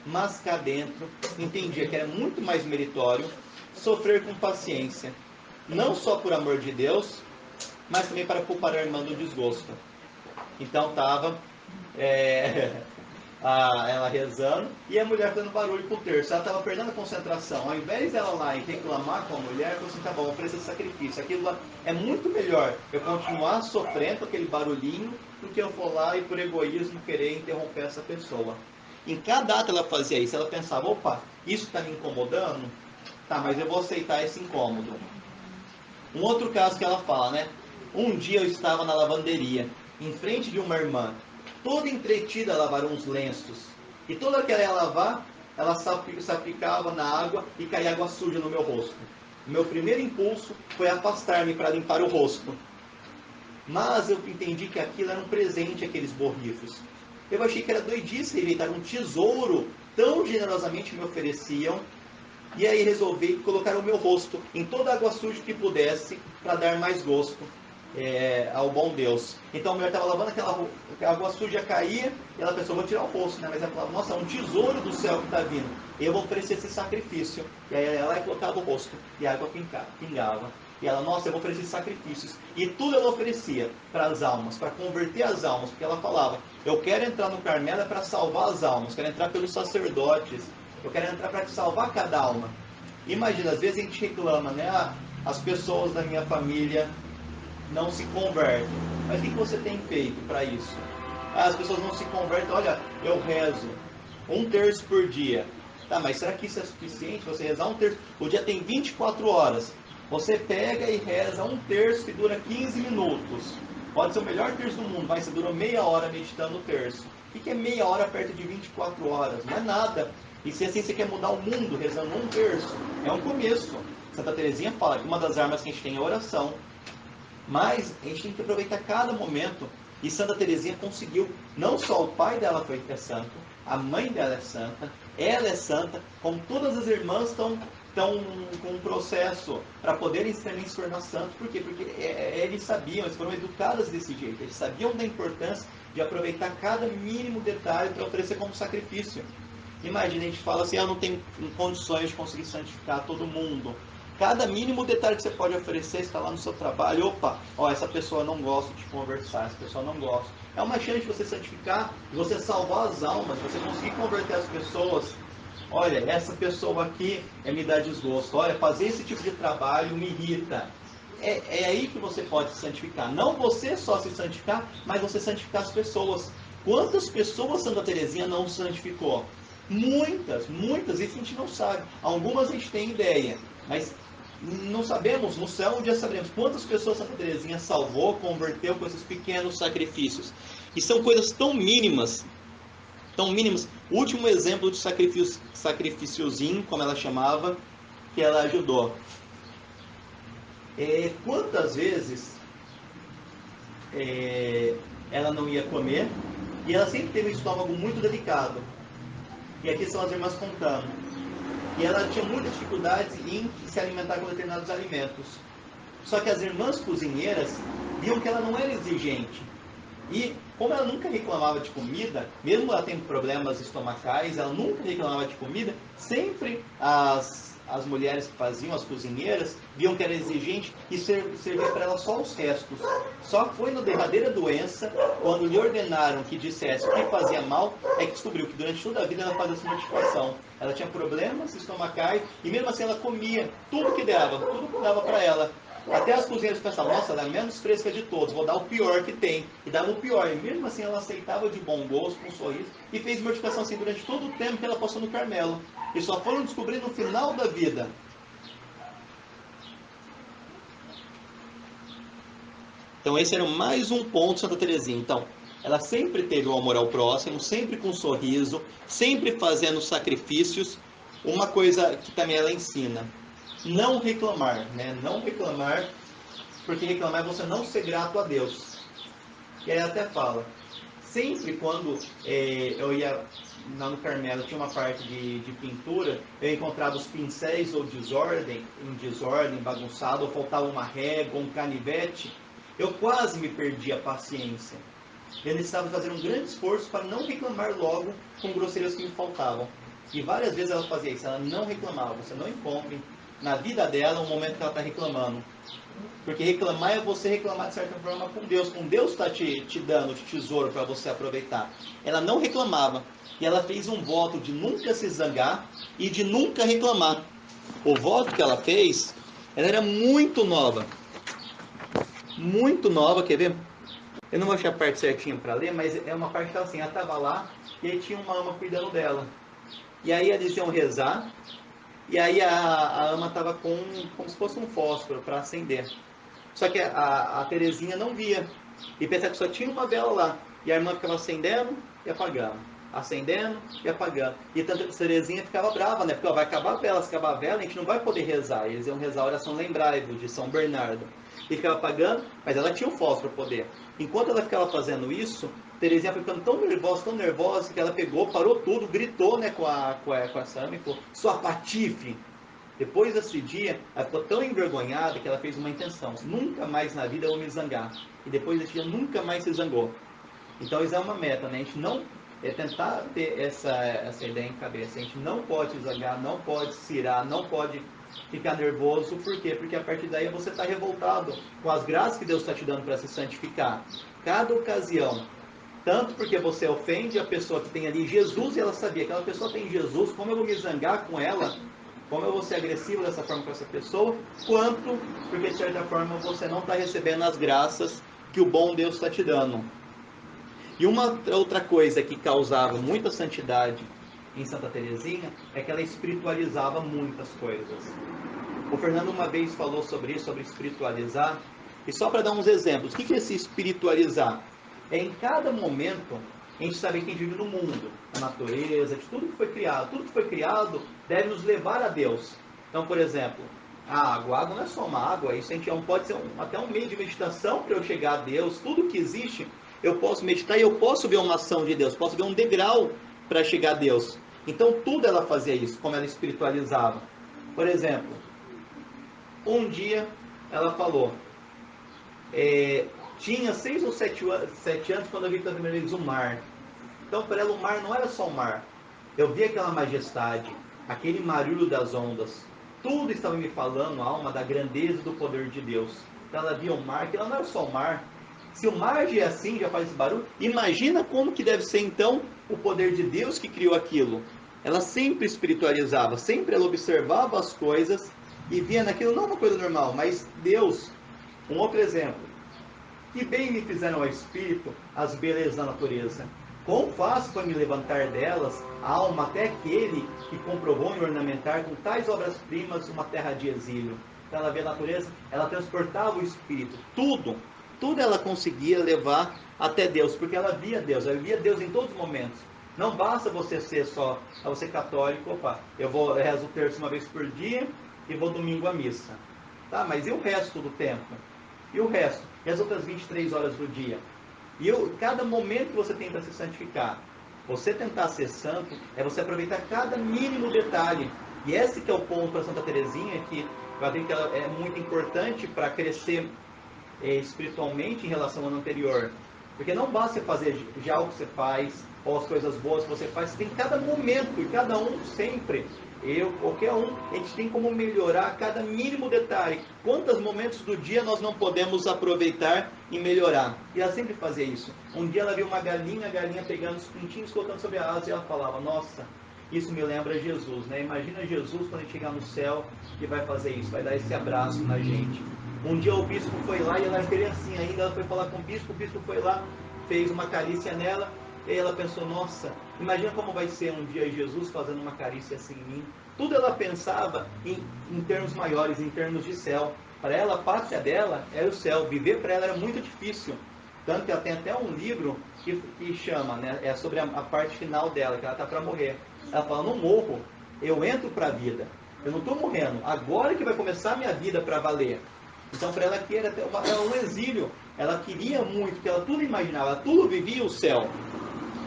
Mas cá dentro entendia que era muito mais meritório sofrer com paciência, não só por amor de Deus, mas também para poupar a irmã do desgosto. Então estava ela rezando e a mulher fazendo barulho com o terço. Ela estava perdendo a concentração. Ao invés dela lá e reclamar com a mulher, ela falou assim: tá bom, oferecer sacrifício. Aquilo lá é muito melhor eu continuar sofrendo aquele barulhinho do que eu for lá e por egoísmo querer interromper essa pessoa. Em cada ato ela fazia isso. Ela pensava: opa, isso está me incomodando? Tá, mas eu vou aceitar esse incômodo. Um outro caso que ela fala, né? Um dia eu estava na lavanderia, em frente de uma irmã, toda entretida a lavar uns lenços. E toda que ela ia lavar, ela salpicava na água e caía água suja no meu rosto. O meu primeiro impulso foi afastar-me para limpar o rosto. Mas eu entendi que aquilo era um presente, aqueles borrifos. Eu achei que era doidice rejeitar um tesouro tão generosamente me ofereciam. E aí resolvi colocar o meu rosto em toda a água suja que pudesse para dar mais gosto ao bom Deus. Então a mulher estava lavando aquela água suja, caía, e ela pensou: vou tirar o rosto, né? Mas ela falava: nossa, é um tesouro do céu que está vindo, eu vou oferecer esse sacrifício. E aí ela colocava o rosto e a água pingava. E ela: nossa, eu vou oferecer sacrifícios. E tudo ela oferecia para as almas, para converter as almas, porque ela falava: eu quero entrar no Carmelo para salvar as almas, quero entrar pelos sacerdotes, eu quero entrar para salvar cada alma. Imagina, às vezes a gente reclama, né? As pessoas da minha família não se convertem. Mas o que você tem feito para isso? As pessoas não se convertem. Olha, eu rezo 1/3 por dia. Tá, mas será que isso é suficiente? Você rezar 1/3? O dia tem 24 horas. Você pega e reza 1/3 que dura 15 minutos. Pode ser o melhor terço do mundo, mas você durou meia hora meditando o terço. O que é meia hora perto de 24 horas? Não é nada. E se assim você quer mudar o mundo rezando 1/3, é um começo. Santa Teresinha fala que uma das armas que a gente tem é a oração. Mas a gente tem que aproveitar cada momento. E Santa Teresinha conseguiu. Não só o pai dela é santo, a mãe dela é santa, ela é santa, como todas as irmãs estão com um processo para poderem também se tornar santos. Por quê? Porque eles sabiam, eles foram educados desse jeito. Eles sabiam da importância de aproveitar cada mínimo detalhe para oferecer como sacrifício. Imagina, a gente fala assim: não tem condições de conseguir santificar todo mundo. Cada mínimo detalhe que você pode oferecer está lá no seu trabalho. Opa, essa pessoa não gosta de conversar, essa pessoa não gosta. É uma chance de você santificar, de você salvar as almas, de você conseguir converter as pessoas. Olha, essa pessoa aqui me dá desgosto. Olha, fazer esse tipo de trabalho me irrita. É aí que você pode se santificar. Não você só se santificar, mas você santificar as pessoas. Quantas pessoas Santa Teresinha não santificou? Muitas, muitas, isso a gente não sabe. Algumas a gente tem ideia, mas não sabemos. No céu um dia saberemos quantas pessoas Santa Teresinha salvou, converteu com esses pequenos sacrifícios. E são coisas tão mínimas, tão mínimas. O último exemplo de sacrifíciozinho, como ela chamava, que ela ajudou. Quantas vezes ela não ia comer, E ela sempre teve um estômago muito delicado. E aqui são as irmãs contando. E ela tinha muitas dificuldades em se alimentar com determinados alimentos. Só que as irmãs cozinheiras viam que ela não era exigente. E como ela nunca reclamava de comida, mesmo ela tendo problemas estomacais, ela nunca reclamava de comida, sempre as mulheres que faziam, as cozinheiras, viam que era exigente e servia para ela só os restos. Só foi na derradeira doença, quando lhe ordenaram que dissesse o que fazia mal, é que descobriu que durante toda a vida ela fazia essa mortificação. Ela tinha problemas estomacais e mesmo assim ela comia tudo que dava para ela. Até as cozinheiras pensavam, nossa, ela é a menos fresca de todos, vou dar o pior que tem. E dava o pior. E mesmo assim ela aceitava de bom gosto, com um sorriso, e fez mortificação assim durante todo o tempo que ela passou no Carmelo. E só foram descobrir no final da vida. Então esse era mais um ponto de Santa Teresinha. Então, ela sempre teve o amor ao próximo, sempre com um sorriso, sempre fazendo sacrifícios. Uma coisa que também ela ensina, não reclamar, né? Não reclamar, porque reclamar é você não ser grato a Deus. E aí até fala, sempre quando eu ia lá no Carmelo, tinha uma parte de pintura, eu encontrava os pincéis ou em desordem, bagunçado, ou faltava uma régua, um canivete, eu quase me perdi a paciência. Eu necessitava fazer um grande esforço para não reclamar logo com grosseiras que me faltavam. E várias vezes ela fazia isso, ela não reclamava. Você não encontra na vida dela um momento que ela está reclamando. Porque reclamar é você reclamar de certa forma com Deus. Com Deus está te dando de tesouro para você aproveitar. Ela não reclamava. E ela fez um voto de nunca se zangar e de nunca reclamar. O voto que ela fez, ela era muito nova. Muito nova, quer ver? Eu não vou achar a parte certinha para ler, mas é uma parte que ela assim, ela estava lá e aí tinha uma ama cuidando dela. E aí eles iam rezar, e aí a ama estava como se fosse um fósforo para acender. Só que a Terezinha não via. E pensava que só tinha uma vela lá. E a irmã ficava acendendo e apagando. Acendendo e apagando. E tanto a Terezinha ficava brava, né? Porque ó, vai acabar a vela, se acabar a vela, a gente não vai poder rezar. Eles iam rezar a oração Lembrai-vos de São Bernardo. E ficava apagando, mas ela tinha o fósforo para poder. Enquanto ela ficava fazendo isso, Terezinha foi ficando tão nervosa, que ela pegou, parou tudo, gritou, né, com a Sami, falou, sua patife! Depois desse dia, ela ficou tão envergonhada que ela fez uma intenção. Nunca mais na vida eu vou me zangar. E depois desse dia, nunca mais se zangou. Então, isso é uma meta, né? A gente não tentar ter essa ideia em cabeça. A gente não pode se zangar, não pode se irar, não pode ficar nervoso. Por quê? Porque a partir daí você está revoltado com as graças que Deus está te dando para se santificar. Cada ocasião, tanto porque você ofende a pessoa que tem ali Jesus e ela sabia que aquela pessoa tem Jesus, como eu vou me zangar com ela? Como eu vou ser agressivo dessa forma com essa pessoa? Quanto porque de certa forma você não está recebendo as graças que o bom Deus está te dando. E uma outra coisa que causava muita santidade em Santa Teresinha é que ela espiritualizava muitas coisas. O Fernando uma vez falou sobre isso, sobre espiritualizar. E só para dar uns exemplos, o que é se espiritualizar? É em cada momento a gente saber que a gente vive no mundo, na natureza, de tudo que foi criado. Tudo que foi criado deve nos levar a Deus. Então, por exemplo, a água não é só uma água, isso a gente pode ser até um meio de meditação para eu chegar a Deus. Tudo que existe, eu posso meditar e eu posso ver uma ação de Deus, posso ver um degrau para chegar a Deus. Então, tudo ela fazia isso, como ela espiritualizava. Por exemplo, um dia ela falou, tinha 6 ou 7 anos quando eu vi pela primeira vez o mar. Então para ela o mar não era só o mar. Eu vi aquela majestade, aquele marulho das ondas. Tudo estava me falando, alma, da grandeza e do poder de Deus. Então ela via o mar, que ela não era só o mar. Se o mar já é assim, já faz esse barulho, imagina como que deve ser então o poder de Deus que criou aquilo. Ela sempre espiritualizava, sempre ela observava as coisas e via naquilo não uma coisa normal, mas Deus. Um outro exemplo. Que bem me fizeram ao espírito as belezas da natureza. Quão fácil foi me levantar delas, a alma até aquele que comprovou em ornamentar com tais obras-primas uma terra de exílio. Então ela via a natureza, ela transportava o espírito, tudo ela conseguia levar até Deus, porque ela via Deus em todos os momentos. Não basta você ser só, você católico, opa, eu rezo o terço uma vez por dia e vou domingo à missa. Tá, mas e o resto do tempo? E o resto? E as outras 23 horas do dia? E cada momento que você tenta se santificar, você tentar ser santo, é você aproveitar cada mínimo detalhe. E esse que é o ponto para Santa Teresinha, que eu acredito que ela é muito importante para crescer espiritualmente em relação ao ano anterior. Porque não basta fazer já o que você faz, ou as coisas boas que você faz, você tem cada momento, e cada um sempre, eu, qualquer um, a gente tem como melhorar cada mínimo detalhe. Quantos momentos do dia nós não podemos aproveitar e melhorar? E ela sempre fazia isso. Um dia ela viu uma galinha, a galinha pegando os pintinhos, colocando sobre a asa, e ela falava, nossa, isso me lembra Jesus, né? Imagina Jesus quando ele chegar no céu, que vai fazer isso, vai dar esse abraço na gente. Um dia o bispo foi lá e ela era criancinha ainda, ela foi falar com o bispo foi lá, fez uma carícia nela, e ela pensou, nossa, imagina como vai ser um dia Jesus fazendo uma carícia assim em mim. Tudo ela pensava em termos maiores, em termos de céu. Para ela, a pátria dela era o céu, viver para ela era muito difícil. Tanto que ela tem até um livro que chama, né, é sobre a parte final dela, que ela está para morrer. Ela fala, não morro, eu entro para a vida. Eu não estou morrendo, agora que vai começar a minha vida para valer. Então, para ela aqui era um exílio. Ela queria muito, que ela tudo imaginava, ela tudo vivia o céu.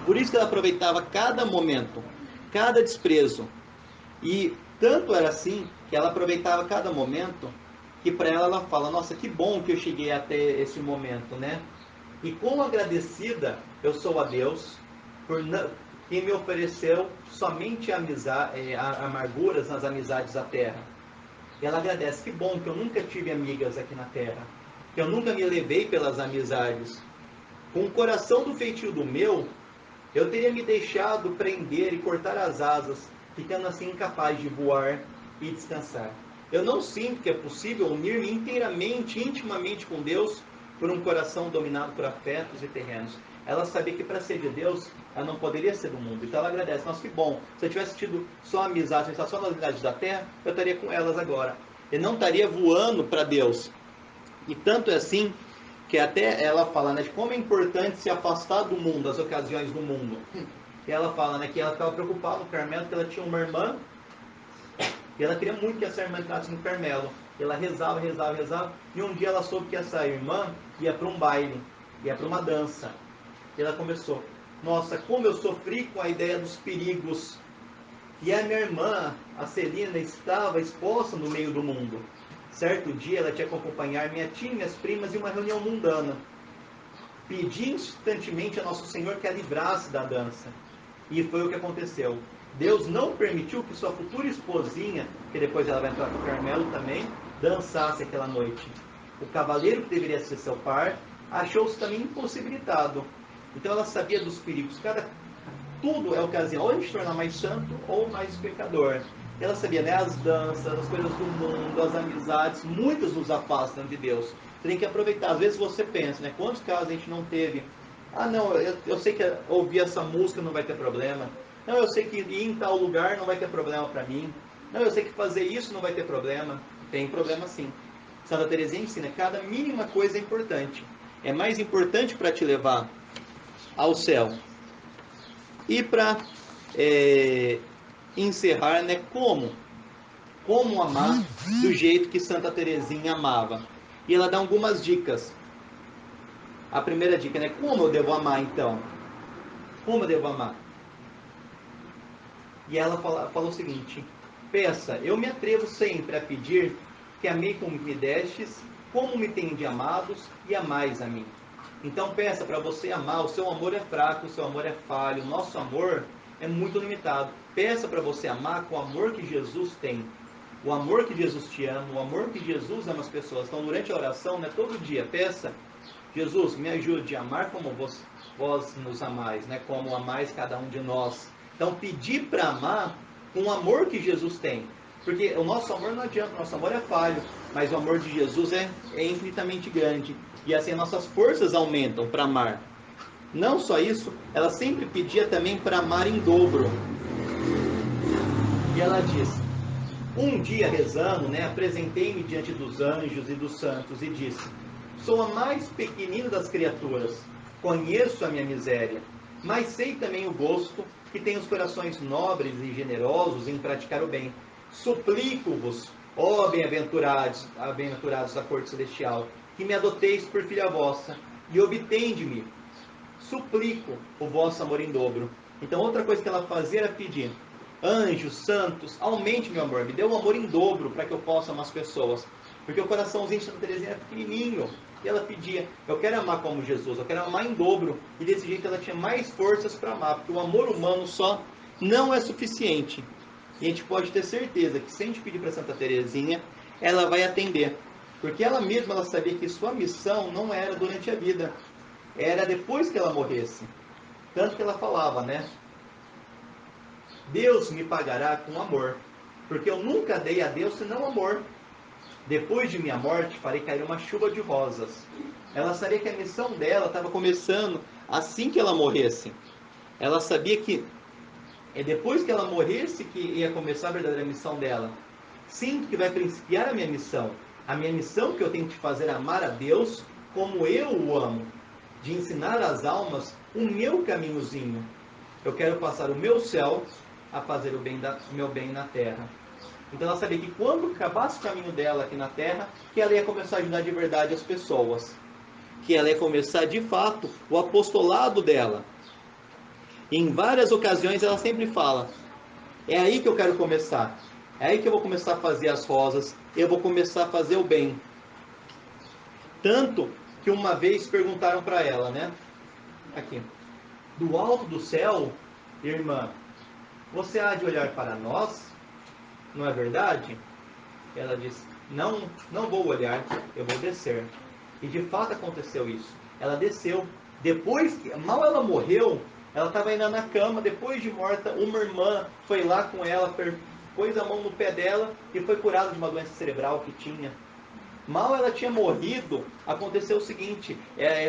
Por isso que ela aproveitava cada momento, cada desprezo. E tanto era assim, que ela aproveitava cada momento, que para ela fala, nossa, que bom que eu cheguei até esse momento, né? E quão agradecida eu sou a Deus por que me ofereceu somente amarguras nas amizades da terra. E ela agradece, que bom que eu nunca tive amigas aqui na terra, que eu nunca me levei pelas amizades. Com o coração do feitio do meu, eu teria me deixado prender e cortar as asas, ficando assim incapaz de voar e descansar. Eu não sinto que é possível unir-me inteiramente, intimamente com Deus, por um coração dominado por afetos e terrenos. Ela sabia que para ser de Deus, ela não poderia ser do mundo. Então ela agradece. Nossa, que bom. Se eu tivesse tido só amizade, só nas amizades da terra, eu estaria com elas agora. Eu não estaria voando para Deus. E tanto é assim que até ela fala, né, de como é importante se afastar do mundo, das ocasiões do mundo. E ela fala, né, que ela estava preocupada no Carmelo, que ela tinha uma irmã, e ela queria muito que essa irmã entrasse no Carmelo. E ela rezava, rezava, rezava, e um dia ela soube que essa irmã ia para um baile, ia para uma dança. E ela começou, nossa, como eu sofri com a ideia dos perigos. E a minha irmã, a Celina, estava exposta no meio do mundo. Certo dia ela tinha que acompanhar minha tia e minhas primas em uma reunião mundana. Pedi instantemente a Nosso Senhor que a livrasse da dança. E foi o que aconteceu. Deus não permitiu que sua futura esposinha, que depois ela vai entrar para o Carmelo também, dançasse aquela noite. O cavaleiro que deveria ser seu par achou-se também impossibilitado. Então ela sabia dos perigos. Tudo é ocasião ou de se tornar mais santo ou mais pecador. Ela sabia, né, as danças, as coisas do mundo, as amizades, muitas nos afastam de Deus. Você tem que aproveitar. Às vezes você pensa, né, quantos casos a gente não teve? Ah, não, eu sei que ouvir essa música não vai ter problema. Não, eu sei que ir em tal lugar não vai ter problema para mim. Não, eu sei que fazer isso não vai ter problema. Tem problema sim. Santa Teresinha ensina, cada mínima coisa é importante. É mais importante para te levar ao céu. E para encerrar, né, como amar do jeito que Santa Teresinha amava. E ela dá algumas dicas. A primeira dica, né, como eu devo amar então? Como eu devo amar? E ela falou o seguinte, peça, eu me atrevo sempre a pedir que amei como me destes, como me tende amados e amais a mim. Então peça para você amar, o seu amor é fraco, o seu amor é falho, o nosso amor é muito limitado. Peça para você amar com o amor que Jesus tem, o amor que Jesus te ama, o amor que Jesus ama as pessoas. Então durante a oração, né, todo dia, peça, Jesus, me ajude a amar como vós nos amais, né, como amais cada um de nós. Então pedir para amar com o amor que Jesus tem. Porque o nosso amor não adianta, o nosso amor é falho, mas o amor de Jesus é infinitamente grande. E assim nossas forças aumentam para amar. Não só isso, ela sempre pedia também para amar em dobro. E ela diz, um dia rezando, né, apresentei-me diante dos anjos e dos santos e disse, sou a mais pequenina das criaturas, conheço a minha miséria, mas sei também o gosto que tem os corações nobres e generosos em praticar o bem. Suplico-vos, ó bem-aventurados da corte celestial, que me adoteis por filha vossa, e obtende-me suplico o vosso amor em dobro. Então, outra coisa que ela fazia era pedir: anjos, santos, aumente meu amor, me dê um amor em dobro para que eu possa amar as pessoas. Porque o coraçãozinho de Santa Teresinha era pequenininho. E ela pedia: eu quero amar como Jesus, eu quero amar em dobro. E desse jeito ela tinha mais forças para amar, porque o amor humano só não é suficiente. E a gente pode ter certeza que se a gente pedir para Santa Teresinha, ela vai atender. Porque ela mesma ela sabia que sua missão não era durante a vida, era depois que ela morresse. Tanto que ela falava, né? Deus me pagará com amor, porque eu nunca dei a Deus senão amor. Depois de minha morte, farei cair uma chuva de rosas. Ela sabia que a missão dela estava começando assim que ela morresse. Ela sabia que é depois que ela morresse que ia começar a verdadeira missão dela. Sinto que vai principiar a minha missão. A minha missão que eu tenho que fazer amar a Deus como eu o amo. De ensinar às almas o meu caminhozinho. Eu quero passar o meu céu a fazer o meu bem na terra. Então ela sabia que quando acabasse o caminho dela aqui na terra, que ela ia começar a ajudar de verdade as pessoas. Que ela ia começar de fato o apostolado dela. E em várias ocasiões ela sempre fala: é aí que eu quero começar. É aí que eu vou começar a fazer as rosas. Eu vou começar a fazer o bem. Tanto que uma vez perguntaram para ela, né? Aqui. Do alto do céu, irmã, você há de olhar para nós? Não é verdade? Ela disse: não, não vou olhar, eu vou descer. E de fato aconteceu isso. Ela desceu. Depois, mal ela morreu, ela estava ainda na cama. Depois de morta, uma irmã foi lá com ela, pôs a mão no pé dela e foi curada de uma doença cerebral que tinha. Mal ela tinha morrido, aconteceu o seguinte: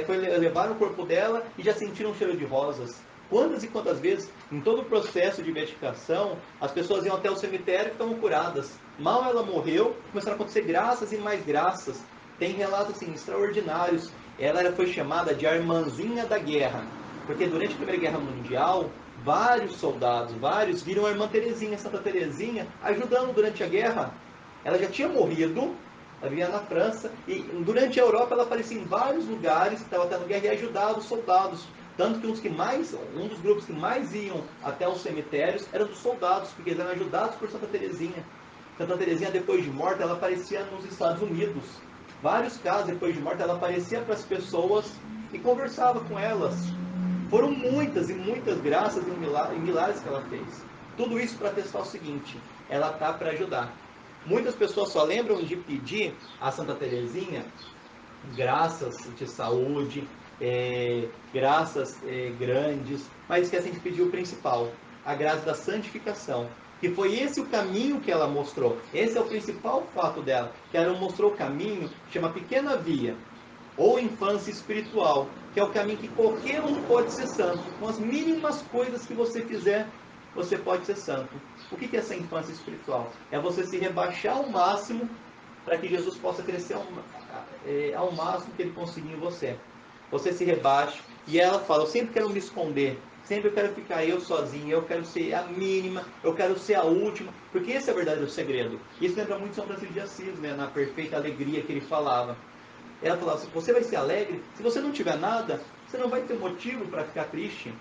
foi levar o corpo dela e já sentiram um cheiro de rosas. Quantas e quantas vezes, em todo o processo de medicação, as pessoas iam até o cemitério e estavam curadas. Mal ela morreu, começaram a acontecer graças e mais graças. Tem relatos assim, extraordinários. Ela foi chamada de a irmãzinha da guerra, porque durante a Primeira Guerra Mundial, vários soldados, vários viram a irmã Teresinha, Santa Teresinha, ajudando durante a guerra. Ela já tinha morrido, ela vivia na França, e durante a Europa ela aparecia em vários lugares que estavam tendo guerra e ajudava os soldados. Tanto que um dos grupos que mais iam até os cemitérios eram dos soldados, porque eles eram ajudados por Santa Teresinha. Santa Teresinha, depois de morta, ela aparecia nos Estados Unidos. Vários casos, depois de morta, ela aparecia para as pessoas e conversava com elas. Foram muitas e muitas graças e milagres que ela fez. Tudo isso para testar o seguinte: ela está para ajudar. Muitas pessoas só lembram de pedir a Santa Teresinha graças de saúde, graças grandes, mas esquecem de pedir o principal, a graça da santificação. Que foi esse o caminho que ela mostrou. Esse é o principal fato dela, que ela mostrou o caminho, chama Pequena Via, ou infância espiritual, que é o caminho que qualquer um pode ser santo. Com as mínimas coisas que você fizer, você pode ser santo. O que é essa infância espiritual? É você se rebaixar ao máximo para que Jesus possa crescer ao máximo que ele conseguir em você. Você se rebaixa e ela fala: eu sempre quero me esconder, sempre eu quero ficar eu sozinha, eu quero ser a mínima, eu quero ser a última, porque esse é o verdadeiro segredo. Isso lembra muito São Francisco de Assis, né, na perfeita alegria que ele falava. Ela falava assim: você vai ser alegre? Se você não tiver nada, você não vai ter motivo para ficar triste,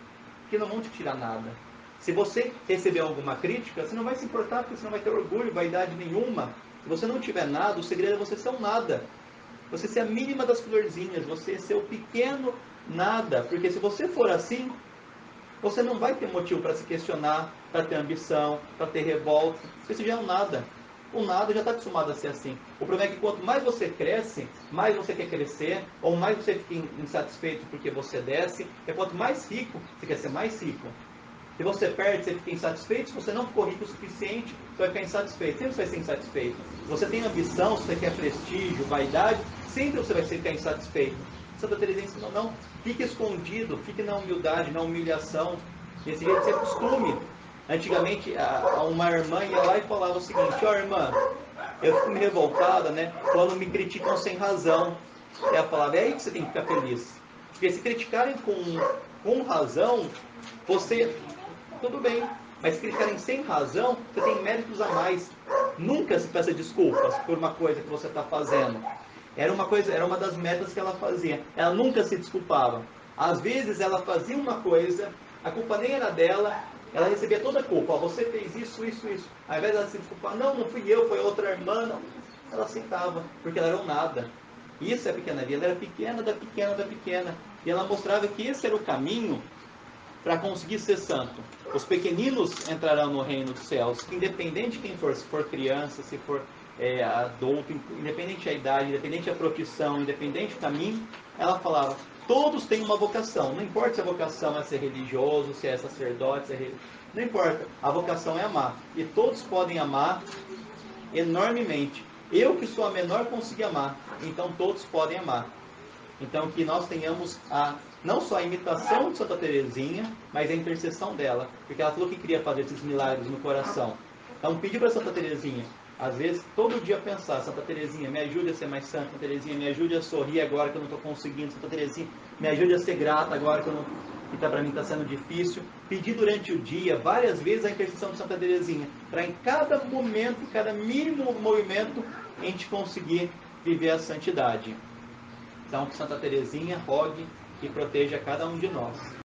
porque não vão te tirar nada. Se você receber alguma crítica, você não vai se importar, porque você não vai ter orgulho, vaidade nenhuma. Se você não tiver nada, o segredo é você ser um nada. Você ser a mínima das florzinhas, você ser o pequeno nada. Porque se você for assim, você não vai ter motivo para se questionar, para ter ambição, para ter revolta, porque você já é um nada. O nada já está acostumado a ser assim. O problema é que quanto mais você cresce, mais você quer crescer, ou mais você fica insatisfeito porque você desce, e quanto mais rico, você quer ser mais rico. Se você perde, você fica insatisfeito. Se você não ficou rico o suficiente, você vai ficar insatisfeito. Sempre você vai ser insatisfeito. Se você tem ambição, se você quer prestígio, vaidade, sempre você vai ficar insatisfeito. Santa Teresinha ensinou: não, fique escondido, fique na humildade, na humilhação. Desse jeito você acostume. Antigamente, uma irmã ia lá e falava o seguinte: ó, irmã, eu fico meio revoltada, né, quando me criticam sem razão. E ela falava: é aí que você tem que ficar feliz. Porque se criticarem com razão, você, tudo bem, mas se criticarem sem razão, você tem méritos a mais. Nunca se peça desculpas por uma coisa que você está fazendo. Era uma das metas que ela fazia. Ela nunca se desculpava. Às vezes ela fazia uma coisa, a culpa nem era dela, ela recebia toda a culpa. Ó, você fez isso, isso, isso. Ao invés dela se desculpar, não, não fui eu, foi outra irmã, não. Ela aceitava, porque ela era um nada. Isso é a pequena vida, ela era pequena, da pequena, da pequena. E ela mostrava que esse era o caminho para conseguir ser santo. Os pequeninos entrarão no reino dos céus, independente de quem for, se for criança, se for adulto, independente da idade, independente da profissão, independente do caminho. Ela falava, todos têm uma vocação, não importa se a vocação é ser religioso, se é sacerdote, se é não importa, a vocação é amar. E todos podem amar enormemente. Eu que sou a menor consegui amar, então todos podem amar. Então que nós tenhamos não só a imitação de Santa Teresinha, mas a intercessão dela, porque ela falou que queria fazer esses milagres no coração. Então pedir para Santa Teresinha, às vezes, todo dia pensar, Santa Teresinha, me ajude a ser mais santa, Santa Teresinha, me ajude a sorrir agora que eu não estou conseguindo, Santa Teresinha, me ajude a ser grata agora que para mim está sendo difícil. Pedir durante o dia, várias vezes, a intercessão de Santa Teresinha, para em cada momento, em cada mínimo movimento, a gente conseguir viver a santidade. Então, que Santa Teresinha rogue e proteja cada um de nós.